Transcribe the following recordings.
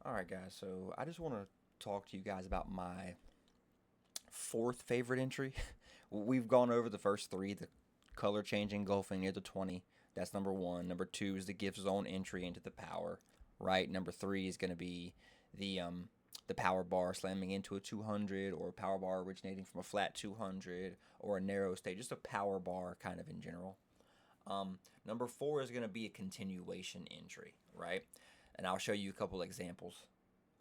Alright, guys, so I just want to talk to you guys about my fourth favorite entry. We've gone over the first three, the color change engulfing near the 20. That's number one. Number two is the gift zone entry into the power, right? Number three is going to be the um, the power bar slamming into a 200, or a power bar originating from a flat 200, or a narrow state, just a power bar kind of in general. Number four is going to be a continuation entry, right? And I'll show you a couple examples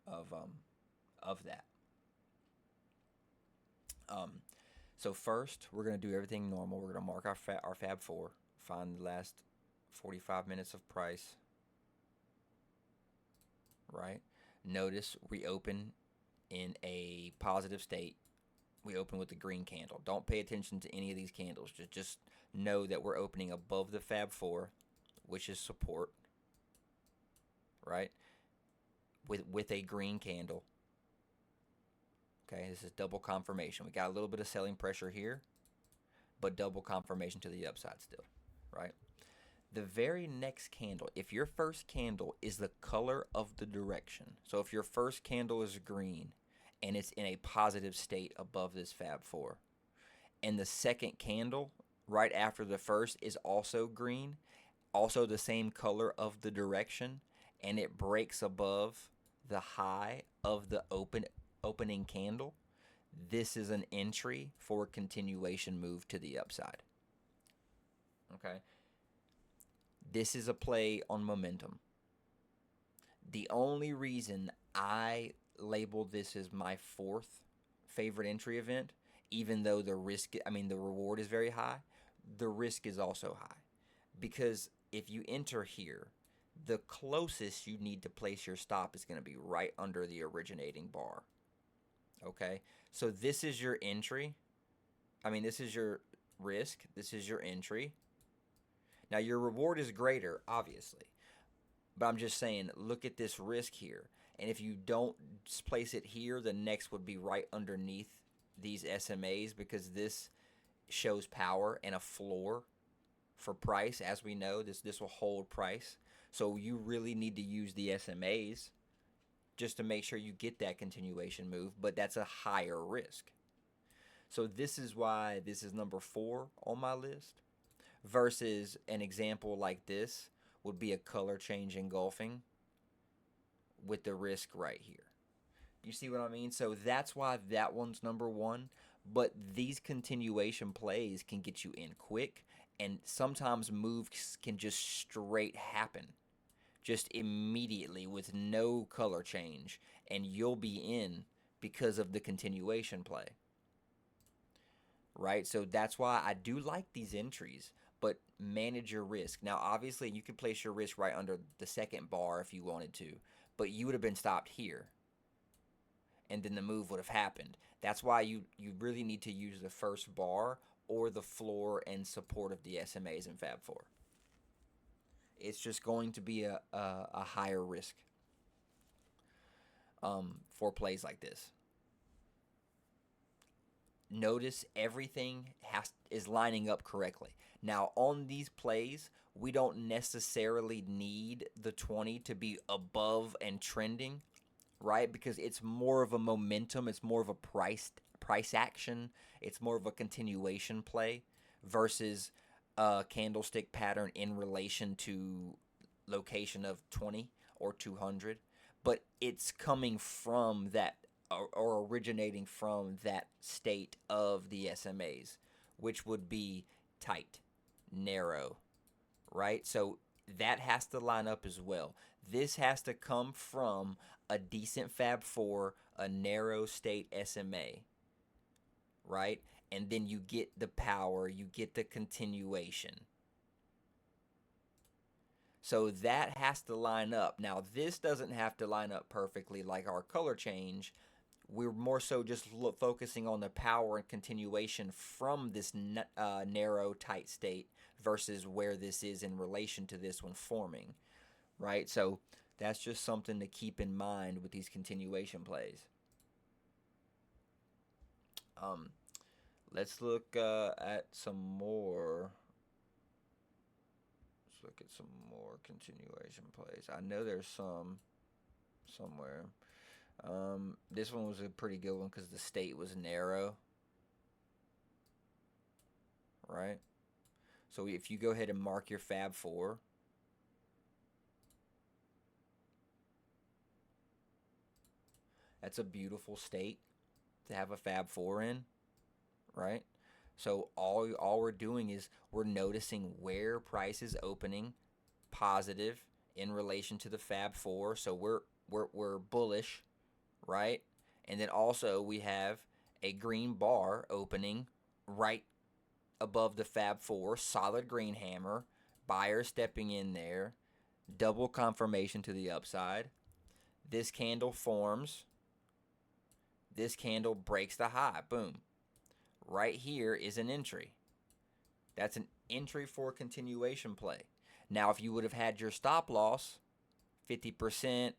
of that. Um, so first, we're gonna do everything normal. We're gonna mark our Fab Four, find the last 45 minutes of price, right? Notice we open in a positive state. We open with the green candle. Don't pay attention to any of these candles. Just know that we're opening above the Fab Four, which is support, right? With a green candle. Okay, this is double confirmation. We got a little bit of selling pressure here, but double confirmation to the upside still, right? The very next candle, if your first candle is the color of the direction, so if your first candle is green and it's in a positive state above this Fab 4, and the second candle right after the first is also green, also the same color of the direction, and it breaks above the high of the opening candle, this is an entry for a continuation move to the upside. Okay? This is a play on momentum. The only reason I labeled this as my fourth favorite entry event, even though the reward is very high, the risk is also high. Because if you enter here, the closest you need to place your stop is going to be right under the originating bar. Okay? So this is your entry. This is your risk. This is your entry. Now, your reward is greater, obviously. But I'm just saying, look at this risk here. And if you don't place it here, the next would be right underneath these SMAs, because this shows power and a floor for price. As we know, this will hold price. So you really need to use the SMAs just to make sure you get that continuation move, but that's a higher risk. So this is why this is number 4 on my list, versus an example like this would be a color change engulfing with the risk right here. You see what I mean? So that's why that one's number 1. But these continuation plays can get you in quick, and sometimes moves can just straight happen, just immediately with no color change, and you'll be in because of the continuation play. Right? So that's why I do like these entries, but manage your risk. Now, obviously, you could place your risk right under the second bar if you wanted to, but you would have been stopped here, and then the move would have happened. That's why you really need to use the first bar or the floor and support of the SMAs in Fab 4. It's just going to be a higher risk for plays like this. Notice everything is lining up correctly. Now, on these plays, we don't necessarily need the 20 to be above and trending, right? Because it's more of a momentum, it's more of a price action, it's more of a continuation play versus a candlestick pattern in relation to location of 20 or 200. But it's coming from that, or originating from that state of the SMAs, which would be tight, narrow, right? So that has to line up as well. This has to come from a decent Fab 4, a narrow state SMA, right? And then you get the power, you get the continuation. So that has to line up. Now, this doesn't have to line up perfectly like our color change. We're more so just focusing on the power and continuation from this narrow, tight state versus where this is in relation to this one forming, right? So that's just something to keep in mind with these continuation plays. Let's look at some more. Let's look at some more continuation plays. I know there's some. somewhere. This one was a pretty good one because the state was narrow, right? So if you go ahead and mark your Fab 4, that's a beautiful state to have a Fab 4 in, right? So all we're doing is we're noticing where price is opening positive in relation to the Fab 4. So we're bullish, right? And then also we have a green bar opening right above the Fab 4, solid green hammer, buyer stepping in there, double confirmation to the upside. This candle forms. This candle breaks the high. Boom. Right here is an entry. That's an entry for continuation play. Now, if you would have had your stop loss 50%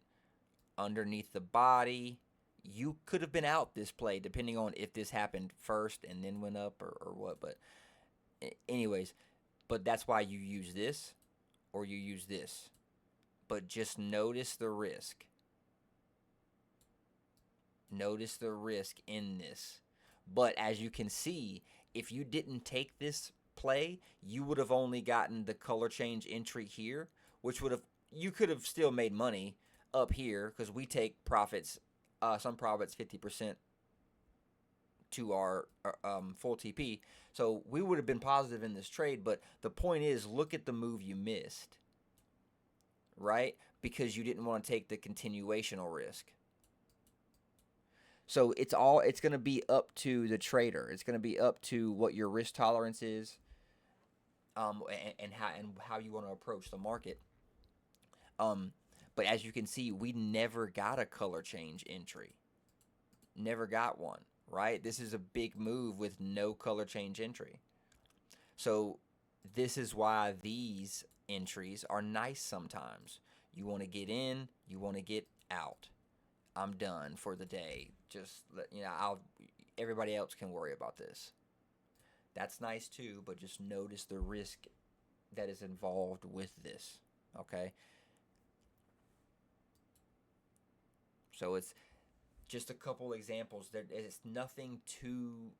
underneath the body, you could have been out this play depending on if this happened first and then went up or what. But anyways, but that's why you use this or you use this. But just notice the risk. Notice the risk in this. But as you can see, if you didn't take this play, you would have only gotten the color change entry here, which would have, you could have still made money up here because we take profits, some profits 50% to our full TP. So we would have been positive in this trade. But the point is, look at the move you missed, right? Because you didn't want to take the continuational risk. So it's going to be up to the trader. It's going to be up to what your risk tolerance is, and how you want to approach the market. But as you can see, we never got a color change entry. Never got one, right? This is a big move with no color change entry. So this is why these entries are nice sometimes. You want to get in, you want to get out. I'm done for the day. Just everybody else can worry about this. That's nice too, but just notice the risk that is involved with this. Okay? So it's just a couple examples. It's nothing too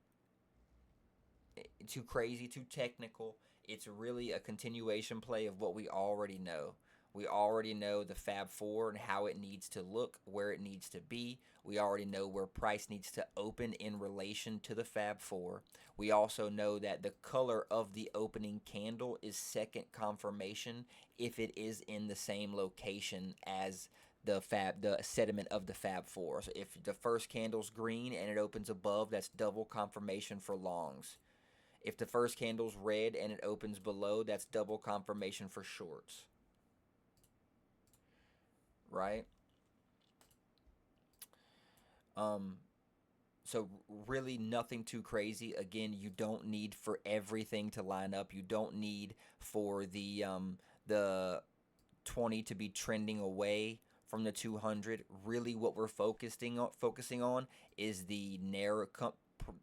crazy, too technical. It's really a continuation play of what we already know. We already know the Fab 4 and how it needs to look, where it needs to be. We already know where price needs to open in relation to the Fab 4. We also know that the color of the opening candle is second confirmation if it is in the same location as the sediment of the Fab 4. So if the first candle's green and it opens above, that's double confirmation for longs. If the first candle's red and it opens below, that's double confirmation for shorts. Right? So really nothing too crazy. Again, you don't need for everything to line up. You don't need for the 20 to be trending away from the 200. Really what we're focusing on is the narrow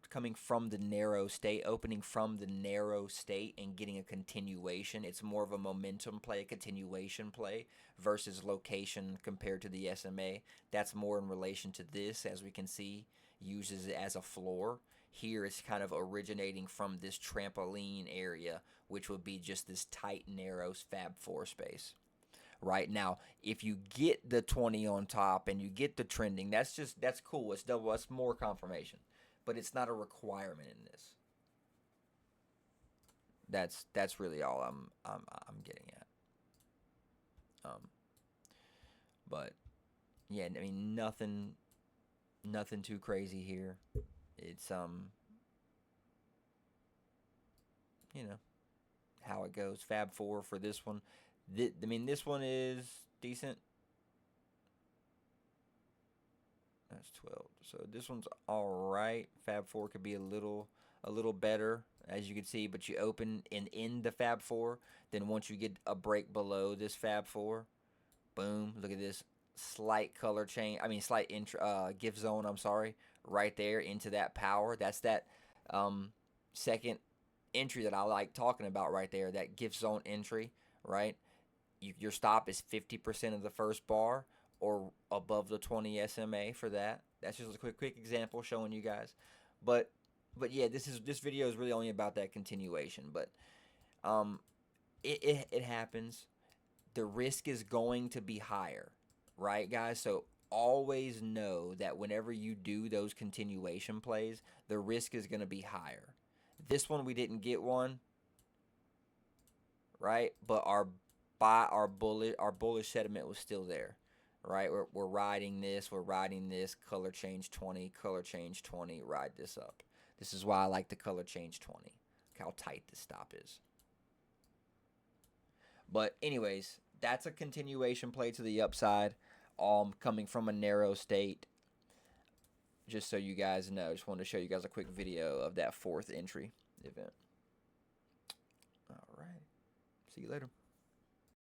coming from the narrow state, opening from the narrow state and getting a continuation. It's more of a momentum play, a continuation play versus location compared to the SMA. That's more in relation to this, as we can see, uses it as a floor. Here it's kind of originating from this trampoline area, which would be just this tight, narrow Fab 4 space. Right now, if you get the 20 on top and you get the trending, that's cool. It's double. That's more confirmation, but it's not a requirement in this. That's really all I'm getting at. But yeah, I mean nothing too crazy here. It's how it goes. Fab 4 for this one. I mean, this one is decent. That's 12. So this one's all right. Fab 4 could be a little better, as you can see, but you open in the Fab 4. Then once you get a break below this Fab 4, boom, look at this slight color change. I mean, slight give zone, I'm sorry, right there into that power. That's that second entry that I like talking about right there, that gift zone entry, right? Your stop is 50% of the first bar or above of the 20 SMA for that. That's just a quick example showing you guys. But yeah, this video is really only about that continuation. But it happens. The risk is going to be higher, right, guys? So always know that whenever you do those continuation plays, the risk is going to be higher. This one we didn't get one, right? But our bullish sentiment was still there, right? We're riding this, color change 20, color change 20, ride this up. This is why I like the color change 20. Look how tight this stop is. But anyways, that's a continuation play to the upside, coming from a narrow state. Just so you guys know, just wanted to show you guys a quick video of that fourth entry event. All right. See you later.